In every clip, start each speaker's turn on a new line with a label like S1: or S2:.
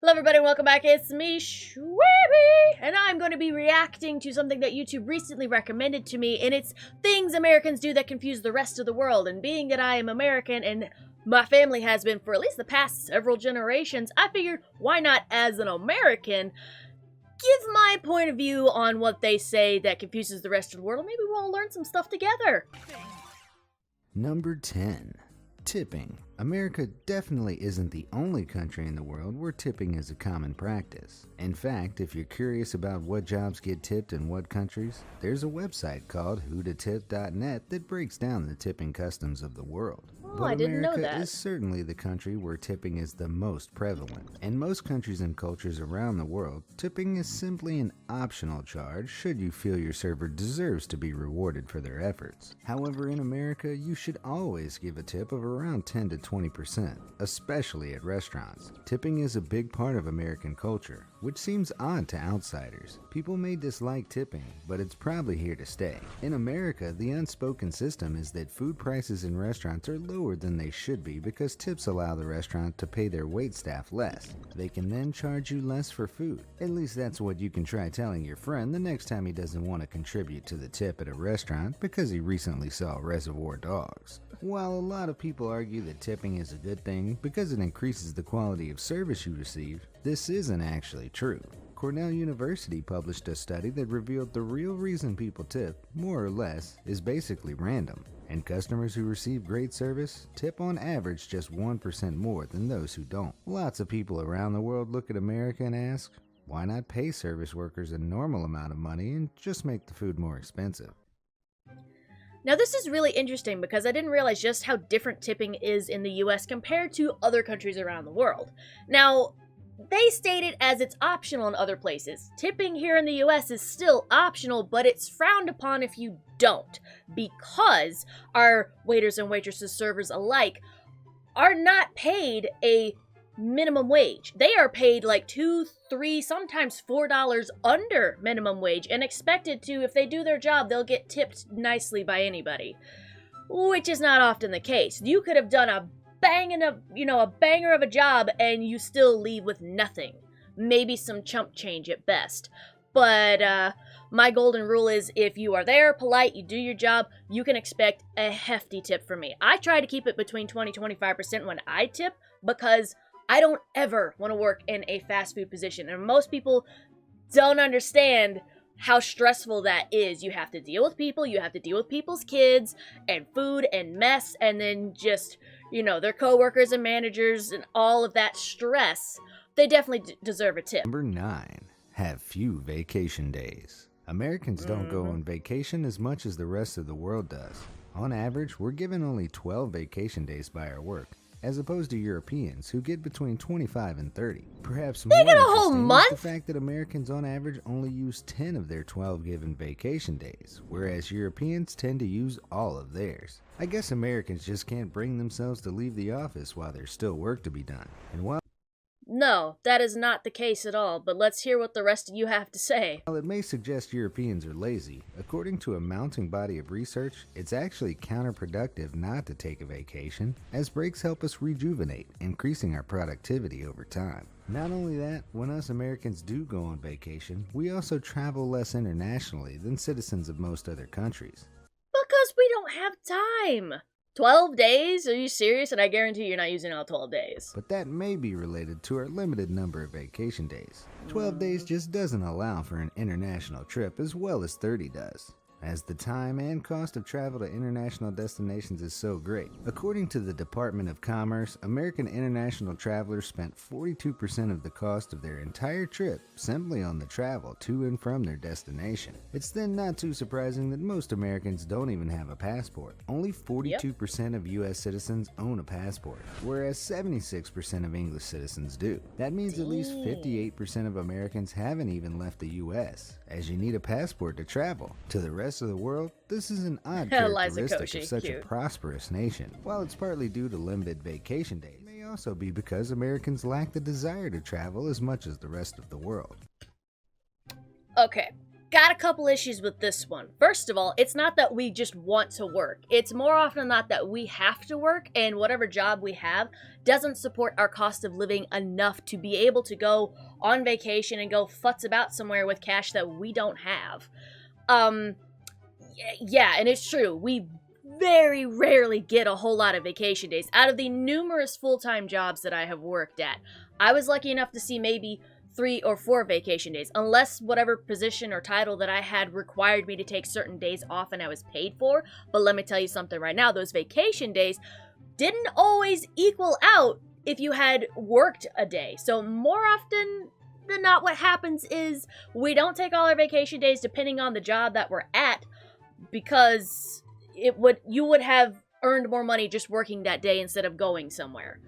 S1: Hello everybody, welcome back. It's me, Shweebe, and I'm going to be reacting to something that YouTube recently recommended to me, and it's things Americans do that confuse the rest of the world. And being that I am American, and my family has been for at least the past several generations, I figured, why not, as an American, give my point of view on what they say that confuses the rest of the world, and maybe we'll all learn some stuff together.
S2: Number 10. Tipping. America definitely isn't the only country in the world where tipping is a common practice. In fact, if you're curious about what jobs get tipped in what countries, there's a website called whototip.net that breaks down the tipping customs of the world.
S1: Oh, I didn't know that.
S2: America is certainly the country where tipping is the most prevalent. In most countries and cultures around the world, tipping is simply an optional charge should you feel your server deserves to be rewarded for their efforts. However, in America, you should always give a tip of around 10 to 20%, especially at restaurants. Tipping is a big part of American culture, which seems odd to outsiders. People may dislike tipping, but it's probably here to stay. In America, the unspoken system is that food prices in restaurants are lower than they should be because tips allow the restaurant to pay their waitstaff less. They can then charge you less for food. At least that's what you can try telling your friend the next time he doesn't want to contribute to the tip at a restaurant because he recently saw Reservoir Dogs. While a lot of people argue that tipping is a good thing because it increases the quality of service you receive, this isn't actually true. Cornell University published a study that revealed the real reason people tip, more or less, is basically random. And customers who receive great service tip on average just 1% more than those who don't. Lots of people around the world look at America and ask, why not pay service workers a normal amount of money and just make the food more expensive?
S1: Now this is really interesting because I didn't realize just how different tipping is in the US compared to other countries around the world. Now, they state it as it's optional in other places. Tipping here in the US is still optional, but it's frowned upon if you don't, because our waiters and waitresses, servers alike, are not paid a minimum wage. They are paid like $2, $3, sometimes $4 under minimum wage, and expected to, if they do their job, they'll get tipped nicely by anybody, which is not often the case. You could have done a banger of a job and you still leave with nothing. Maybe some chump change at best. But my golden rule is if you are there, polite, you do your job, you can expect a hefty tip from me. I try to keep it between 20-25% when I tip because I don't ever want to work in a fast food position. And most people don't understand how stressful that is. You have to deal with people, you have to deal with people's kids, and food, and mess, and then just, their coworkers and managers, and all of that stress. They definitely deserve a tip.
S2: Number 9. Have few vacation days. Americans don't go on vacation as much as the rest of the world does. On average, we're given only 12 vacation days by our work, as opposed to Europeans who get between 25 and 30. Perhaps more
S1: get a whole
S2: interesting
S1: month?
S2: is the fact that Americans on average only use 10 of their 12 given vacation days, whereas Europeans tend to use all of theirs. I guess Americans just can't bring themselves to leave the office while there's still work to be done. And while
S1: No, that is not the case at all, but let's hear what the rest of you have to say.
S2: it may suggest Europeans are lazy, according to a mounting body of research, it's actually counterproductive not to take a vacation, as breaks help us rejuvenate, increasing our productivity over time. Not only that, when us Americans do go on vacation, we also travel less internationally than citizens of most other countries.
S1: Because we don't have time. 12 days? Are you serious? And I guarantee you're not using all 12 days.
S2: But that may be related to our limited number of vacation days. 12 days just doesn't allow for an international trip as well as 30 does, as the time and cost of travel to international destinations is so great. According to the Department of Commerce, American international travelers spent 42% of the cost of their entire trip simply on the travel to and from their destination. It's then not too surprising that most Americans don't even have a passport. Only 42% of US citizens own a passport, whereas 76% of English citizens do. That means at least 58% of Americans haven't even left the US, as you need a passport to travel. To the rest of the world, this is an odd characteristic of such a prosperous nation. While it's partly due to limited vacation days, it may also be because Americans lack the desire to travel as much as the rest of the world.
S1: Okay, got a couple issues with this one. First of all, it's not that we just want to work. It's more often than not that we have to work, and whatever job we have doesn't support our cost of living enough to be able to go on vacation and go futz about somewhere with cash that we don't have. Yeah, and it's true. We very rarely get a whole lot of vacation days. Out of the numerous full-time jobs that I have worked at, I was lucky enough to see maybe 3 or 4 vacation days, unless whatever position or title that I had required me to take certain days off and I was paid for. But let me tell you something right now, those vacation days didn't always equal out if you had worked a day. So more often than not, what happens is we don't take all our vacation days depending on the job that we're at, because you would have earned more money just working that day instead of going somewhere.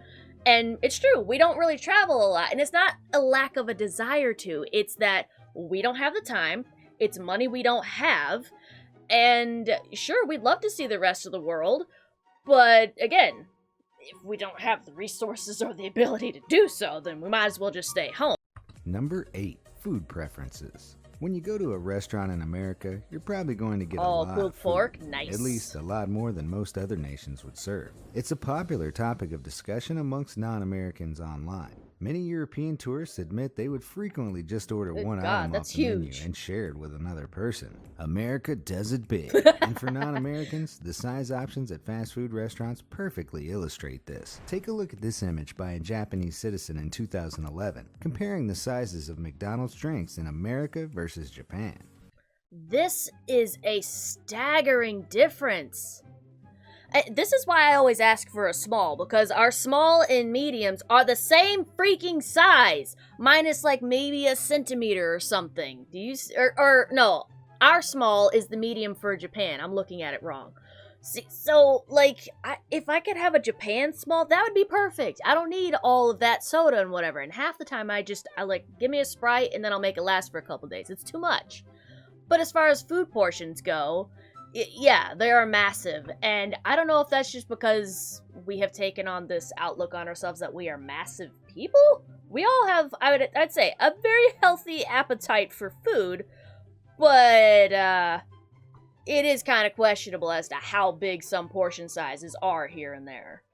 S1: And it's true, we don't really travel a lot, and it's not a lack of a desire to, it's that we don't have the time, it's money we don't have, and sure, we'd love to see the rest of the world, but again, if we don't have the resources or the ability to do so, then we might as well just stay home.
S2: Number 8. Food preferences. When you go to a restaurant in America, you're probably going to get a lot
S1: pulled
S2: of food,
S1: pork, nice.
S2: at least a lot more than most other nations would serve. It's a popular topic of discussion amongst non-Americans online. Many European tourists admit they would frequently just order one item off the menu and share it with another person. America does it big, and for non-Americans, the size options at fast food restaurants perfectly illustrate this. Take a look at this image by a Japanese citizen in 2011, comparing the sizes of McDonald's drinks in America versus Japan.
S1: This is a staggering difference. This is why I always ask for a small, because our small and mediums are the same freaking size, minus like maybe a centimeter or something. No, our small is the medium for Japan. I'm looking at it wrong. See, so, like, if I could have a Japan small, that would be perfect. I don't need all of that soda and whatever, and half the time I give me a Sprite and then I'll make it last for a couple days. It's too much. But as far as food portions go, yeah, they are massive, and I don't know if that's just because we have taken on this outlook on ourselves that we are massive people. We all have, I'd say, a very healthy appetite for food, but it is kind of questionable as to how big some portion sizes are here and there.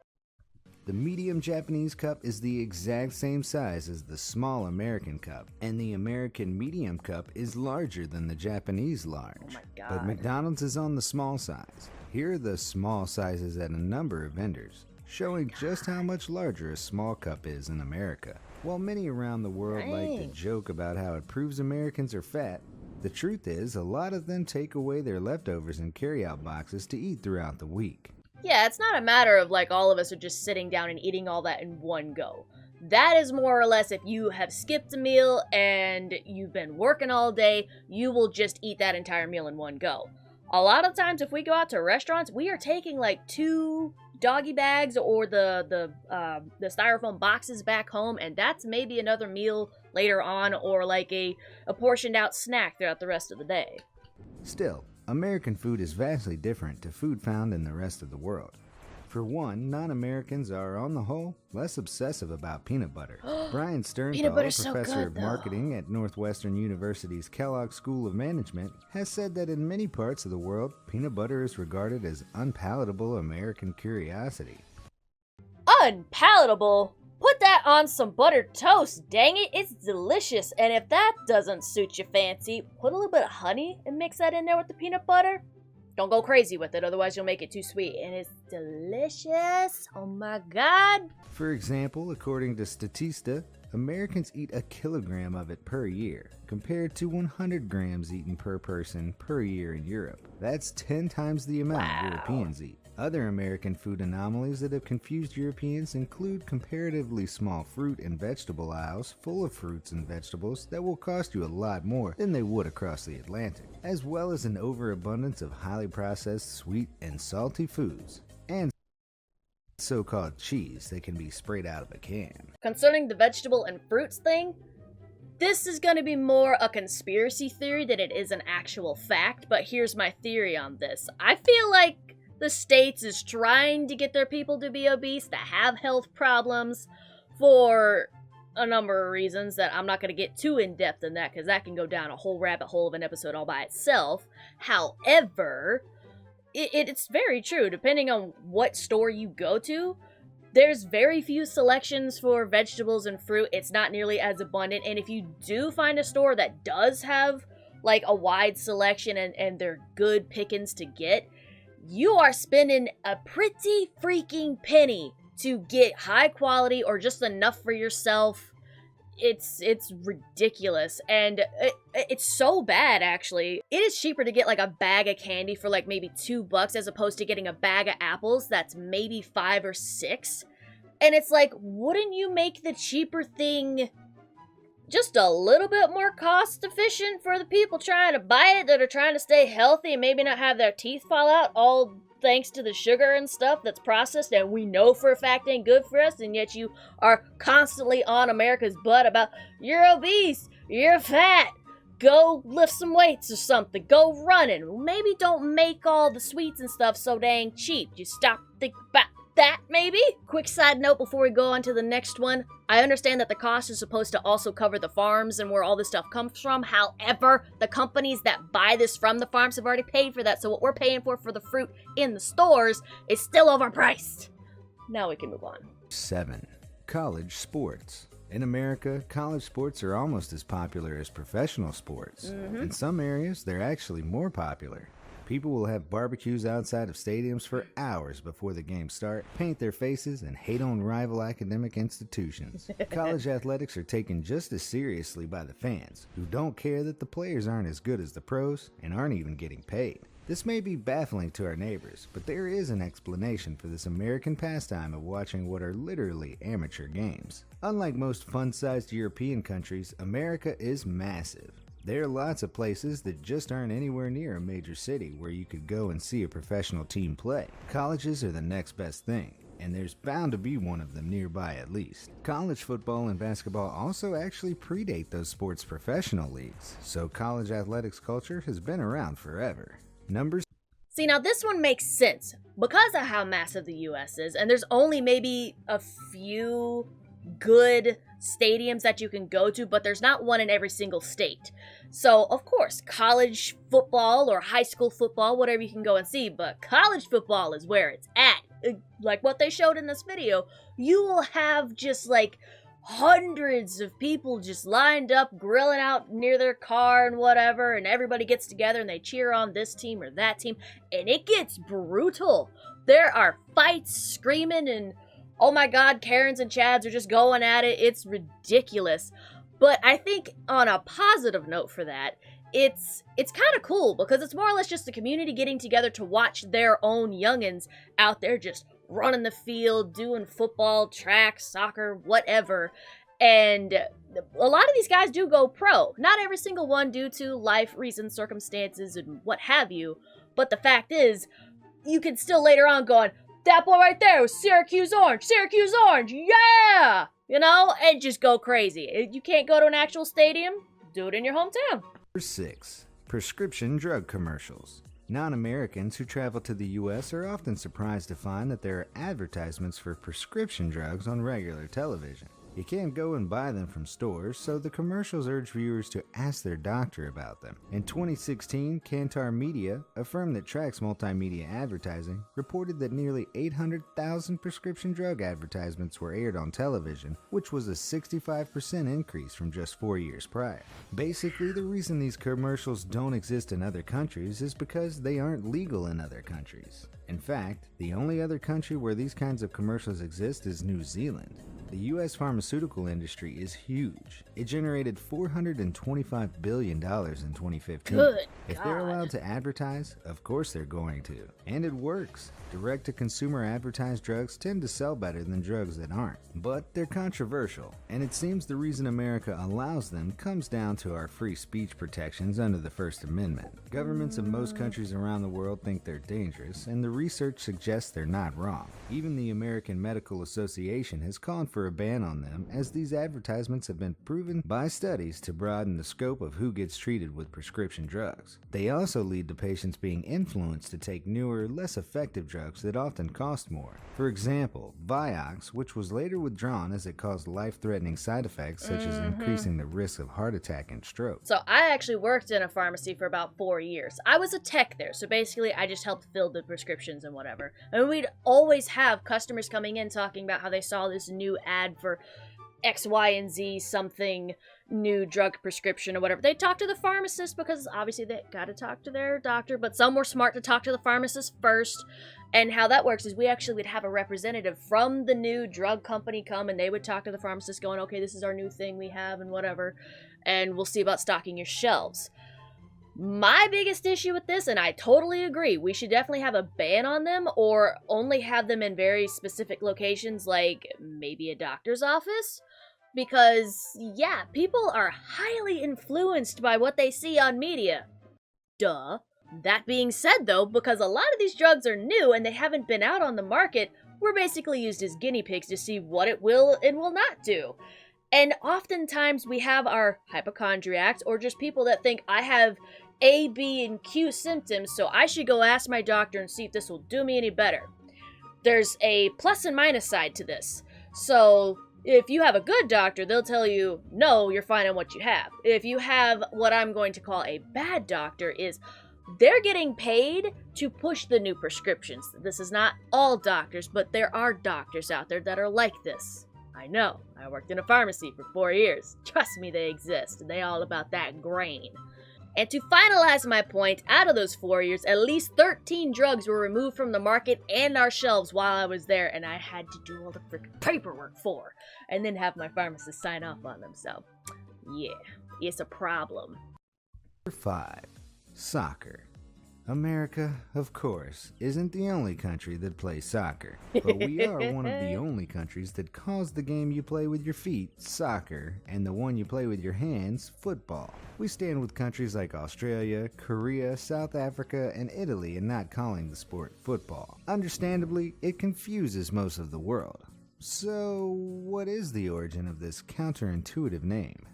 S2: The medium Japanese cup is the exact same size as the small American cup, and the American medium cup is larger than the Japanese large.
S1: Oh my God.
S2: But McDonald's is on the small size. Here are the small sizes at a number of vendors, showing just how much larger a small cup is in America. While many around the world like to joke about how it proves Americans are fat, the truth is a lot of them take away their leftovers in carry-out boxes to eat throughout the week.
S1: Yeah, it's not a matter of like all of us are just sitting down and eating all that in one go. That is more or less if you have skipped a meal and you've been working all day, you will just eat that entire meal in one go. A lot of times if we go out to restaurants, we are taking like 2 doggy bags or the styrofoam boxes back home, and that's maybe another meal later on, or like a portioned out snack throughout the rest of the day.
S2: Still, American food is vastly different to food found in the rest of the world. For one, non-Americans are, on the whole, less obsessive about peanut butter. Brian Sternthal, professor of marketing at Northwestern University's Kellogg School of Management, has said that in many parts of the world, peanut butter is regarded as unpalatable American curiosity.
S1: Unpalatable? Put that on some buttered toast, dang it, it's delicious. And if that doesn't suit your fancy, put a little bit of honey and mix that in there with the peanut butter. Don't go crazy with it, otherwise you'll make it too sweet. And it's delicious. Oh my God.
S2: For example, according to Statista, Americans eat 1 kilogram of it per year, compared to 100 grams eaten per person per year in Europe. That's 10 times the amount Europeans eat. Other American food anomalies that have confused Europeans include comparatively small fruit and vegetable aisles full of fruits and vegetables that will cost you a lot more than they would across the Atlantic, as well as an overabundance of highly processed sweet and salty foods, and so-called cheese that can be sprayed out of a can.
S1: Concerning the vegetable and fruits thing, this is going to be more a conspiracy theory than it is an actual fact, but here's my theory on this. I feel like the States is trying to get their people to be obese, to have health problems, for a number of reasons that I'm not going to get too in-depth in that, because that can go down a whole rabbit hole of an episode all by itself. However, it's very true. Depending on what store you go to, there's very few selections for vegetables and fruit. It's not nearly as abundant. And if you do find a store that does have like a wide selection and they're good pickings to get, you are spending a pretty freaking penny to get high quality or just enough for yourself. It's ridiculous, and it's so bad, actually. It is cheaper to get like a bag of candy for like maybe $2 as opposed to getting a bag of apples that's maybe 5 or 6. And it's like, wouldn't you make the cheaper thing just a little bit more cost efficient for the people trying to buy it, that are trying to stay healthy and maybe not have their teeth fall out, all thanks to the sugar and stuff that's processed and we know for a fact ain't good for us, and yet you are constantly on America's butt about, you're obese, you're fat, go lift some weights or something, go running. Maybe don't make all the sweets and stuff so dang cheap. You stop to think about that, maybe? Quick side note before we go on to the next one. I understand that the cost is supposed to also cover the farms and where all this stuff comes from. However, the companies that buy this from the farms have already paid for that, so what we're paying for the fruit in the stores is still overpriced. Now we can move on.
S2: 7. College sports. In America, college sports are almost as popular as professional sports. In some areas, they're actually more popular. People will have barbecues outside of stadiums for hours before the games start, paint their faces, and hate on rival academic institutions. College athletics are taken just as seriously by the fans, who don't care that the players aren't as good as the pros and aren't even getting paid. This may be baffling to our neighbors, but there is an explanation for this American pastime of watching what are literally amateur games. Unlike most fun-sized European countries, America is massive. There are lots of places that just aren't anywhere near a major city where you could go and see a professional team play. Colleges are the next best thing, and there's bound to be one of them nearby at least. College football and basketball also actually predate those sports' professional leagues, so college athletics culture has been around forever.
S1: See, now this one makes sense because of how massive the US is, and there's only maybe a few good stadiums that you can go to, but there's not one in every single state. So, of course, college football or high school football, whatever you can go and see, but college football is where it's at. Like what they showed in this video, you will have just like hundreds of people just lined up, grilling out near their car and whatever, and everybody gets together and they cheer on this team or that team, and it gets brutal. There are fights, screaming, and oh my god, Karens and Chads are just going at it. It's ridiculous. But I think on a positive note for that, it's kind of cool because it's more or less just the community getting together to watch their own youngins out there just running the field, doing football, track, soccer, whatever. And a lot of these guys do go pro. Not every single one due to life reasons, circumstances, and what have you. But the fact is, you can still later on go on, that boy right there was Syracuse Orange, yeah! You know, and just go crazy. If you can't go to an actual stadium, do it in your hometown.
S2: 6. Prescription drug commercials. Non-Americans who travel to the U.S. are often surprised to find that there are advertisements for prescription drugs on regular television. You can't go and buy them from stores, so the commercials urge viewers to ask their doctor about them. In 2016, KANTAR Media, a firm that tracks multimedia advertising, reported that nearly 800,000 prescription drug advertisements were aired on television, which was a 65% increase from just 4 years prior. Basically, the reason these commercials don't exist in other countries is because they aren't legal in other countries. In fact, the only other country where these kinds of commercials exist is New Zealand. The U.S. pharmaceutical industry is huge. It generated $425 billion in 2015. If they're allowed to advertise, of course they're going to. And it works. Direct-to-consumer advertised drugs tend to sell better than drugs that aren't. But they're controversial, and it seems the reason America allows them comes down to our free speech protections under the First Amendment. Governments of most countries around the world think they're dangerous, and the research suggests they're not wrong. Even the American Medical Association has called for a ban on them, as these advertisements have been proven by studies to broaden the scope of who gets treated with prescription drugs. They also lead to patients being influenced to take newer, less effective drugs that often cost more. For example, Vioxx, which was later withdrawn as it caused life-threatening side effects such as increasing the risk of heart attack and stroke.
S1: So I actually worked in a pharmacy for about 4 years. I was a tech there, so basically I just helped fill the prescriptions and whatever. And we'd always have customers coming in talking about how they saw this new ad for X, Y, and Z something new drug prescription or whatever. They'd talk to the pharmacist because obviously they gotta talk to their doctor, but some were smart to talk to the pharmacist first. And how that works is we actually would have a representative from the new drug company come, and they would talk to the pharmacist going, okay, this is our new thing we have and whatever, and we'll see about stocking your shelves. My biggest issue with this, and I totally agree, we should definitely have a ban on them or only have them in very specific locations like maybe a doctor's office. Because, yeah, people are highly influenced by what they see on media. Duh. That being said, though, because a lot of these drugs are new and they haven't been out on the market, we're basically used as guinea pigs to see what it will and will not do. And oftentimes we have our hypochondriacs or just people that think I have A, B, and Q symptoms, so I should go ask my doctor and see if this will do me any better. There's a plus and minus side to this. So if you have a good doctor, they'll tell you, no, you're fine on what you have. If you have what I'm going to call a bad doctor, is they're getting paid to push the new prescriptions. This is not all doctors, but there are doctors out there that are like this. I know. I worked in a pharmacy for 4 years. Trust me, they exist. They all about that grain. And to finalize my point, out of those 4 years, at least 13 drugs were removed from the market and our shelves while I was there, and I had to do all the freaking paperwork for, and then have my pharmacist sign off on them. So, yeah, it's a problem.
S2: 5. Soccer. America, of course, isn't the only country that plays soccer, but we are one of the only countries that calls the game you play with your feet soccer, and the one you play with your hands football. We stand with countries like Australia, Korea, South Africa, and Italy in not calling the sport football. Understandably, it confuses most of the world. So, what is the origin of this counterintuitive name?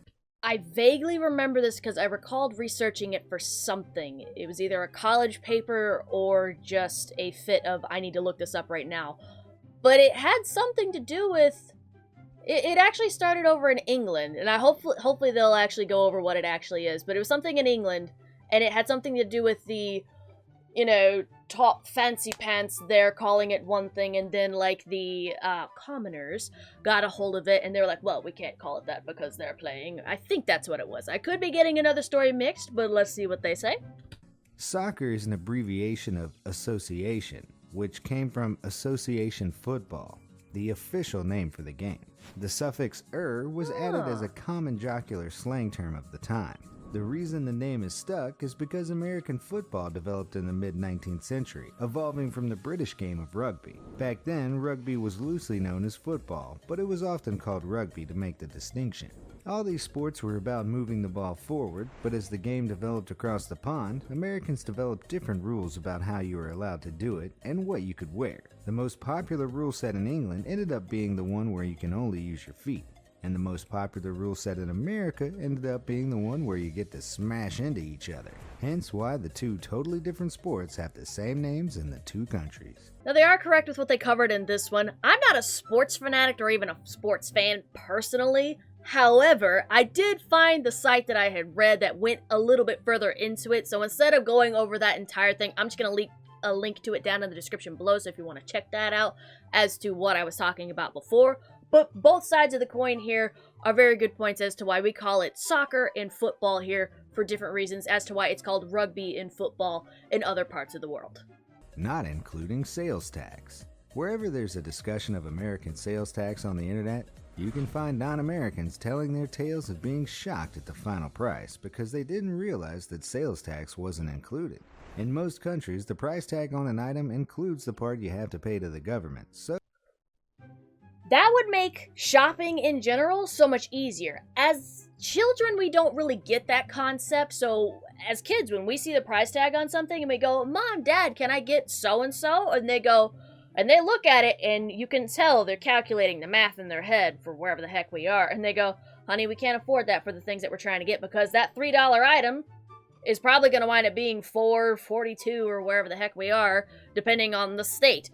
S1: I vaguely remember this because I recalled researching it for something. It was either a college paper or just a fit of, I need to look this up right now. But it had something to do with... It actually started over in England, and hopefully they'll actually go over what it actually is. But it was something in England, and it had something to do with the, top fancy pants there calling it one thing, and then, the commoners got a hold of it, and they were like, well, we can't call it that because they're playing. I think that's what it was. I could be getting another story mixed, but let's see what they say.
S2: Soccer is an abbreviation of association, which came from association football, the official name for the game. The suffix "er" was added as a common jocular slang term of the time. The reason the name is stuck is because American football developed in the mid-19th century, evolving from the British game of rugby. Back then, rugby was loosely known as football, but it was often called rugby to make the distinction. All these sports were about moving the ball forward, but as the game developed across the pond, Americans developed different rules about how you were allowed to do it and what you could wear. The most popular rule set in England ended up being the one where you can only use your feet. And the most popular rule set in America ended up being the one where you get to smash into each other. Hence why the two totally different sports have the same names in the two countries.
S1: Now, they are correct with what they covered in this one. I'm not a sports fanatic or even a sports fan personally. However, I did find the site that I had read that went a little bit further into it. So instead of going over that entire thing, I'm just going to leave a link to it down in the description below. So if you want to check that out as to what I was talking about before. But both sides of the coin here are very good points as to why we call it soccer and football here for different reasons as to why it's called rugby and football in other parts of the world.
S2: Not including sales tax. Wherever there's a discussion of American sales tax on the internet, you can find non-Americans telling their tales of being shocked at the final price because they didn't realize that sales tax wasn't included. In most countries, the price tag on an item includes the part you have to pay to the government, so
S1: that would make shopping in general so much easier. As children, we don't really get that concept, so as kids, when we see the price tag on something and we go, Mom, Dad, can I get so-and-so? And they go, And they look at it, and you can tell they're calculating the math in their head for wherever the heck we are. And they go, honey, we can't afford that for the things that we're trying to get, because that $3 item is probably going to wind up being $4.42 or wherever the heck we are, depending on the state.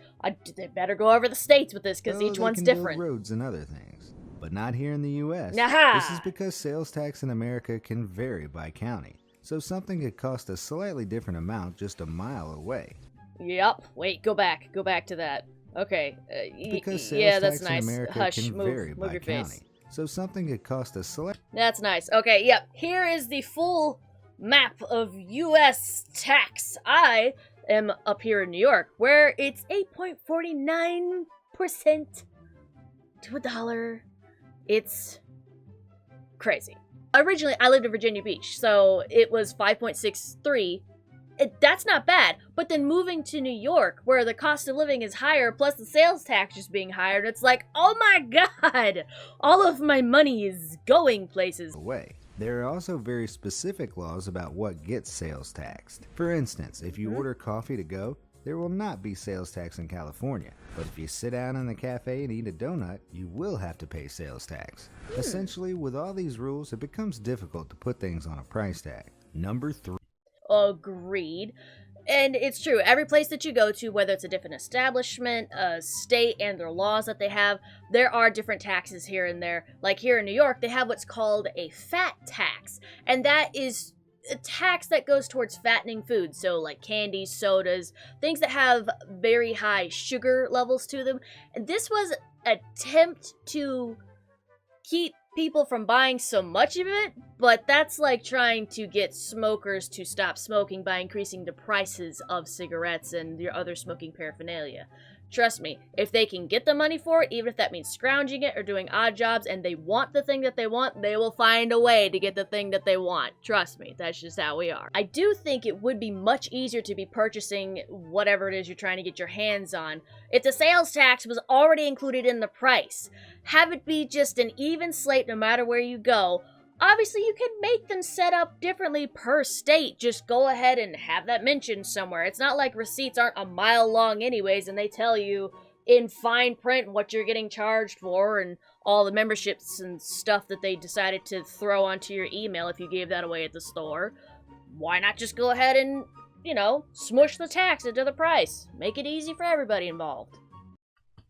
S1: They better go over the states with this, because each one's different.
S2: Build roads and other things, but not here in the U.S.
S1: Aha!
S2: This is because sales tax in America can vary by county, so something could cost a slightly different amount just a mile away.
S1: Yep. Wait, go back to that. Okay.
S2: Because sales
S1: yeah, that's
S2: tax
S1: nice.
S2: in America
S1: Hush,
S2: can vary
S1: move
S2: by
S1: your
S2: county,
S1: face.
S2: so something could cost a slight.
S1: That's nice. Okay, yep. Here is the full map of U.S. tax. I am up here in New York, where it's 8.49% to $1. It's crazy. Originally, I lived in Virginia Beach, so it was 5.63. That's not bad, but then moving to New York, where the cost of living is higher, plus the sales tax just being higher, it's like, oh my god, all of my money is going places.
S2: Away. There are also very specific laws about what gets sales taxed. For instance, if you order coffee to go, there will not be sales tax in California. But if you sit down in the cafe and eat a donut, you will have to pay sales tax. Essentially, with all these rules, it becomes difficult to put things on a price tag. Number 3.
S1: Agreed. And it's true, every place that you go to, whether it's a different establishment, a state, and their laws that they have, there are different taxes here and there. Like here in New York, they have what's called a fat tax, and that is a tax that goes towards fattening foods, so like candies, sodas, things that have very high sugar levels to them. And this was an attempt to keep people from buying so much of it, but that's like trying to get smokers to stop smoking by increasing the prices of cigarettes and your other smoking paraphernalia. Trust me, if they can get the money for it, even if that means scrounging it or doing odd jobs, and they want the thing that they want, they will find a way to get the thing that they want. Trust me, that's just how we are. I do think it would be much easier to be purchasing whatever it is you're trying to get your hands on if the sales tax was already included in the price. Have it be just an even slate no matter where you go. Obviously, you can make them set up differently per state. Just go ahead and have that mentioned somewhere. It's not like receipts aren't a mile long anyways, and they tell you in fine print what you're getting charged for and all the memberships and stuff that they decided to throw onto your email if you gave that away at the store. Why not just go ahead and, smush the tax into the price? Make it easy for everybody involved.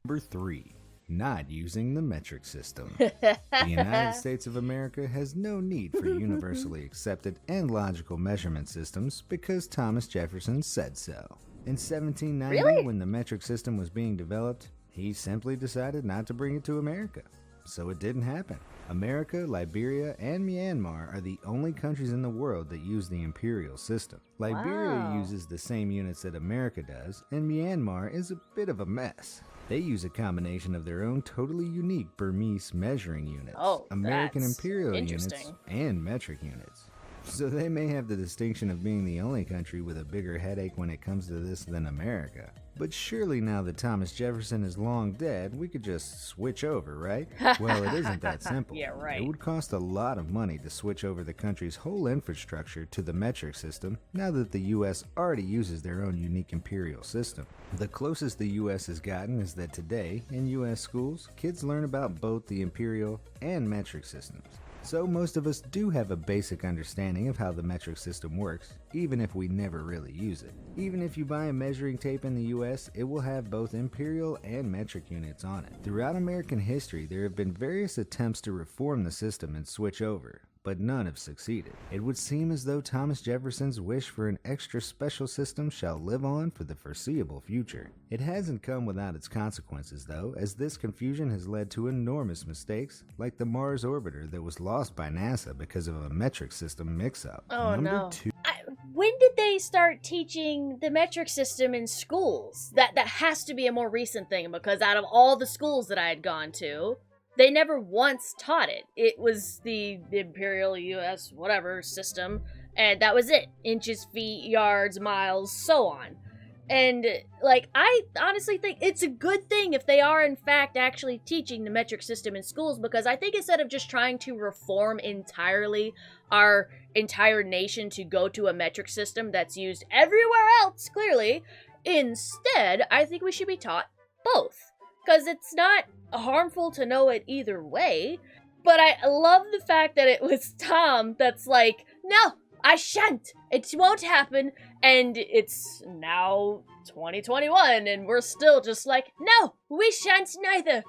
S2: Number 3. Not using the metric system. The United States of America has no need for universally accepted and logical measurement systems because Thomas Jefferson said so. In 1790,
S1: Really?
S2: when the metric system was being developed, he simply decided not to bring it to America. So it didn't happen. America, Liberia, and Myanmar are the only countries in the world that use the imperial system. Liberia
S1: Wow.
S2: uses the same units that America does, and Myanmar is a bit of a mess. They use a combination of their own totally unique Burmese measuring units, American
S1: that's
S2: imperial units,
S1: interesting.
S2: and metric units. So they may have the distinction of being the only country with a bigger headache when it comes to this than America. But surely now that Thomas Jefferson is long dead, we could just switch over, right? Well, it isn't that simple.
S1: Yeah, right.
S2: It would cost a lot of money to switch over the country's whole infrastructure to the metric system now that the US already uses their own unique imperial system. The closest the US has gotten is that today, in US schools, kids learn about both the imperial and metric systems. So most of us do have a basic understanding of how the metric system works, even if we never really use it. Even if you buy a measuring tape in the US, it will have both imperial and metric units on it. Throughout American history, there have been various attempts to reform the system and switch over, but none have succeeded. It would seem as though Thomas Jefferson's wish for an extra special system shall live on for the foreseeable future. It hasn't come without its consequences though, as this confusion has led to enormous mistakes, like the Mars orbiter that was lost by NASA because of a metric system mix-up.
S1: Oh,
S2: Number
S1: no.
S2: 2.
S1: When did they start teaching the metric system in schools? That has to be a more recent thing, because out of all the schools that I had gone to, they never once taught it. It was the imperial US whatever system, and that was it. Inches, feet, yards, miles, so on. And, I honestly think it's a good thing if they are, in fact, actually teaching the metric system in schools, because I think instead of just trying to reform entirely our entire nation to go to a metric system that's used everywhere else, clearly, instead, I think we should be taught both, because it's not harmful to know it either way. But I love the fact that it was Tom that's like, no, I shan't. It won't happen. And it's now 2021, and we're still just like, no, we shan't neither.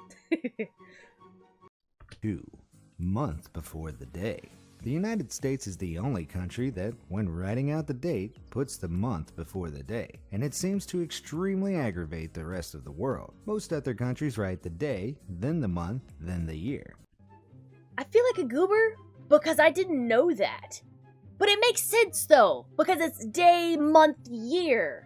S2: 2. Month before the day. The United States is the only country that, when writing out the date, puts the month before the day, and it seems to extremely aggravate the rest of the world. Most other countries write the day, then the month, then the year.
S1: I feel like a goober because I didn't know that. But it makes sense though, because it's day, month, year.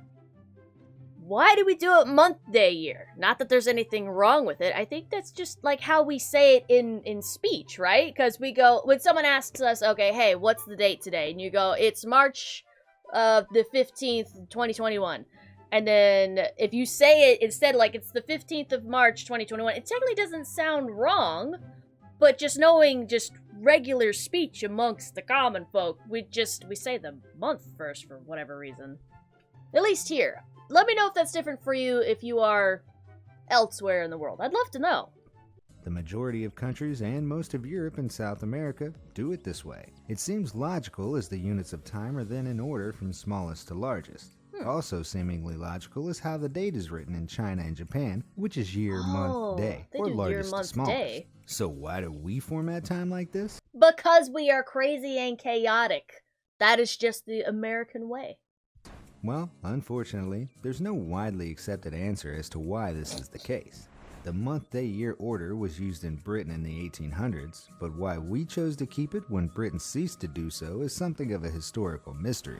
S1: Why do we do it month, day, year? Not that there's anything wrong with it. I think that's just like how we say it in speech, right? Because we go, when someone asks us, okay, hey, what's the date today? And you go, it's March the 15th, 2021. And then if you say it instead like it's the 15th of March, 2021, it technically doesn't sound wrong. But just knowing just regular speech amongst the common folk, we say the month first for whatever reason. At least here. Let me know if that's different for you if you are elsewhere in the world. I'd love to know.
S2: The majority of countries and most of Europe and South America do it this way. It seems logical as the units of time are then in order from smallest to largest. Also seemingly logical is how the date is written in China and Japan, which is year, month, day, or largest to smallest. Day. So why do we format time like this?
S1: Because we are crazy and chaotic. That is just the American way.
S2: Well, unfortunately, there's no widely accepted answer as to why this is the case. The month-day-year order was used in Britain in the 1800s, but why we chose to keep it when Britain ceased to do so is something of a historical mystery.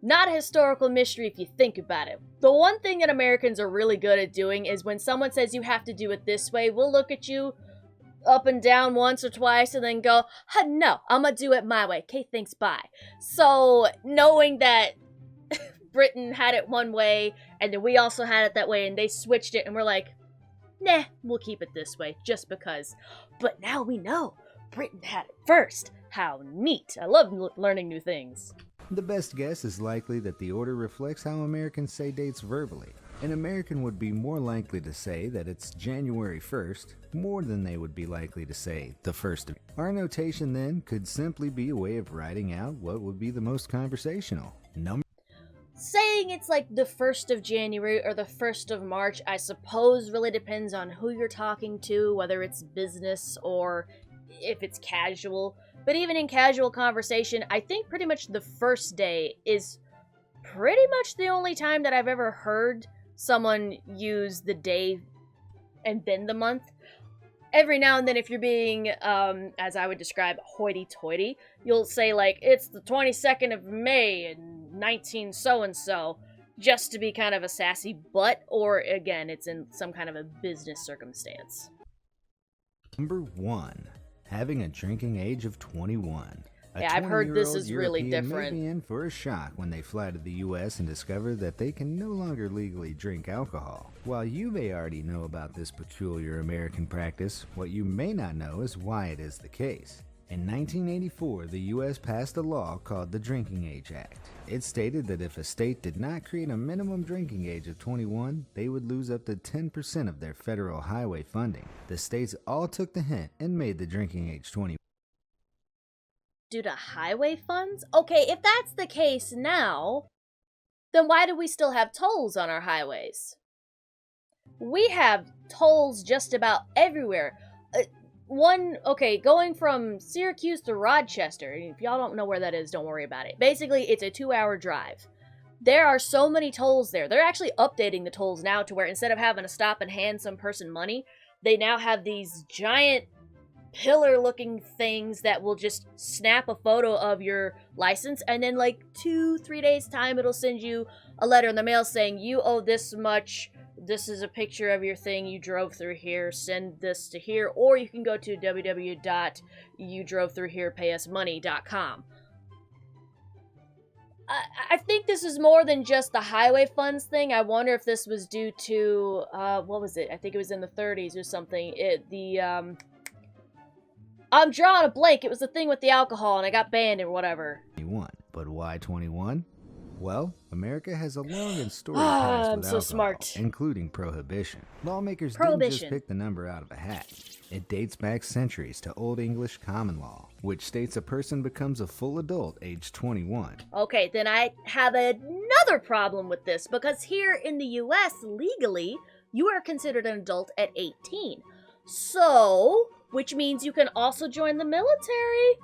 S1: Not a historical mystery if you think about it. The one thing that Americans are really good at doing is when someone says you have to do it this way, we'll look at you up and down once or twice and then go, no, I'm gonna do it my way. Okay, thanks, bye. So, knowing that Britain had it one way, and then we also had it that way, and they switched it, and we're like, nah, we'll keep it this way, just because. But now we know Britain had it first. How neat. I love learning new things.
S2: The best guess is likely that the order reflects how Americans say dates verbally. An American would be more likely to say that it's January 1st, more than they would be likely to say the 1st of. Our notation then could simply be a way of writing out what would be the most conversational.
S1: Saying it's like the 1st of January or the 1st of March, I suppose really depends on who you're talking to, whether it's business or if it's casual. But even in casual conversation, I think pretty much the first day is pretty much the only time that I've ever heard someone use the day and then the month. Every now and then, if you're being, as I would describe, hoity-toity, you'll say, like, it's the 22nd of May in 19 so-and-so, just to be kind of a sassy butt, or, again, it's in some kind of a business circumstance.
S2: Number 1. Having a drinking age of 21.
S1: Yeah, I've heard this is really different.
S2: May be in for a shock when they fly to the U.S. and discover that they can no longer legally drink alcohol. While you may already know about this peculiar American practice, what you may not know is why it is the case. In 1984, the U.S. passed a law called the Drinking Age Act. It stated that if a state did not create a minimum drinking age of 21, they would lose up to 10% of their federal highway funding. The states all took the hint and made the drinking age 21.
S1: Due to highway funds? Okay, if that's the case now, then why do we still have tolls on our highways? We have tolls just about everywhere. Going from Syracuse to Rochester, if y'all don't know where that is, don't worry about it. Basically, it's a 2-hour drive. There are so many tolls there. They're actually updating the tolls now to where instead of having to stop and hand some person money, they now have these giant pillar-looking things that will just snap a photo of your license, and then like 2-3 days time it'll send you a letter in the mail saying you owe this much, this is a picture of your thing, you drove through here, send this to here, or you can go to www.youdrovethroughherepayusmoney.com. I think this is more than just the highway funds thing. I wonder if this was due to what was it? I think it was in the 30s or something. I'm drawing a blank. It was the thing with the alcohol, and I got banned or whatever.
S2: 21. But why 21? Well, America has a long and storied past
S1: I'm
S2: with
S1: so
S2: alcohol,
S1: smart.
S2: including prohibition. Lawmakers didn't just pick the number out of a hat. It dates back centuries to Old English common law, which states a person becomes a full adult aged 21.
S1: Okay, then I have another problem with this, because here in the US, legally, you are considered an adult at 18. So, which means you can also join the military,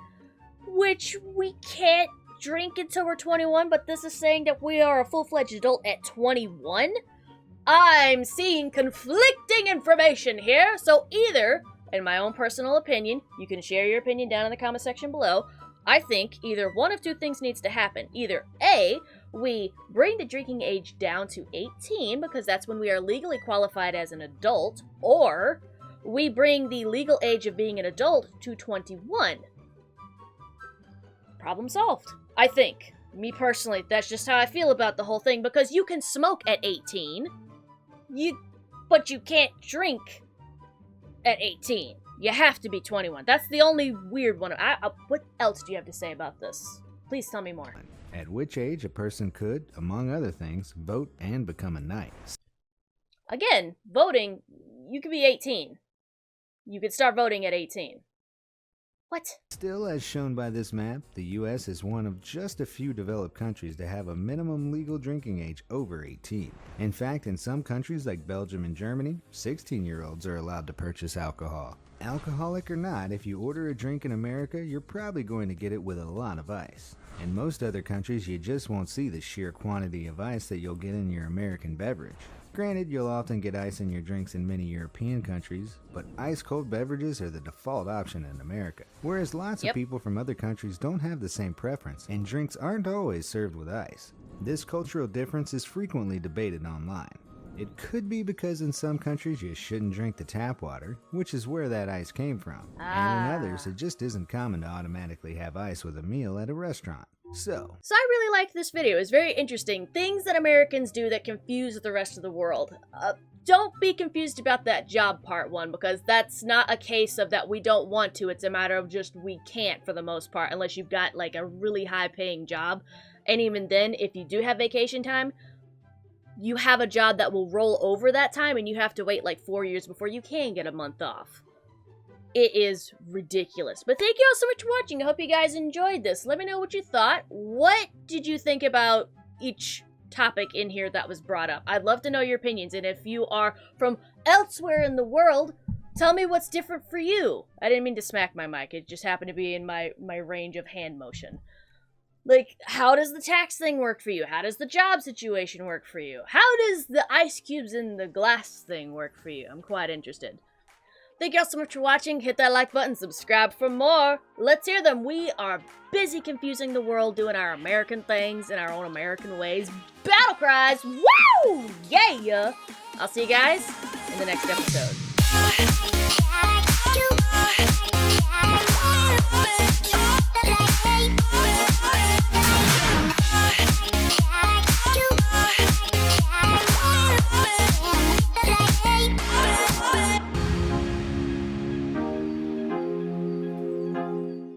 S1: which we can't drink until we're 21, but this is saying that we are a full-fledged adult at 21? I'm seeing conflicting information here, so either, in my own personal opinion, you can share your opinion down in the comment section below, I think either one of two things needs to happen. Either A, we bring the drinking age down to 18, because that's when we are legally qualified as an adult, or we bring the legal age of being an adult to 21. Problem solved. I think. Me personally, that's just how I feel about the whole thing, because you can smoke at 18, but you can't drink at 18. You have to be 21. That's the only weird one. What else do you have to say about this? Please tell me more.
S2: At which age a person could, among other things, vote and become a knight.
S1: Again, voting, you could be 18. You could start voting at 18. What?
S2: Still, as shown by this map, the US is one of just a few developed countries to have a minimum legal drinking age over 18. In fact, in some countries like Belgium and Germany, 16-year-olds are allowed to purchase alcohol. Alcoholic or not, if you order a drink in America, you're probably going to get it with a lot of ice. In most other countries, you just won't see the sheer quantity of ice that you'll get in your American beverage. Granted, you'll often get ice in your drinks in many European countries, but ice-cold beverages are the default option in America. Whereas lots of people from other countries don't have the same preference, and drinks aren't always served with ice. This cultural difference is frequently debated online. It could be because in some countries you shouldn't drink the tap water, which is where that ice came from, and in others it just isn't common to automatically have ice with a meal at a restaurant. So
S1: I really liked this video. It's very interesting. Things that Americans do that confuse the rest of the world. Don't be confused about that job part one, because that's not a case of that we don't want to. It's a matter of just we can't for the most part, unless you've got like a really high paying job. And even then, if you do have vacation time, you have a job that will roll over that time and you have to wait like 4 years before you can get a month off. It is ridiculous. But thank you all so much for watching. I hope you guys enjoyed this. Let me know what you thought. What did you think about each topic in here that was brought up? I'd love to know your opinions. And if you are from elsewhere in the world, tell me what's different for you. I didn't mean to smack my mic. It just happened to be in my range of hand motion. Like, how does the tax thing work for you? How does the job situation work for you? How does the ice cubes in the glass thing work for you? I'm quite interested. Thank y'all so much for watching. Hit that like button, subscribe for more. Let's hear them. We are busy confusing the world, doing our American things in our own American ways. Battle cries. Woo! Yeah! I'll see you guys in the next episode.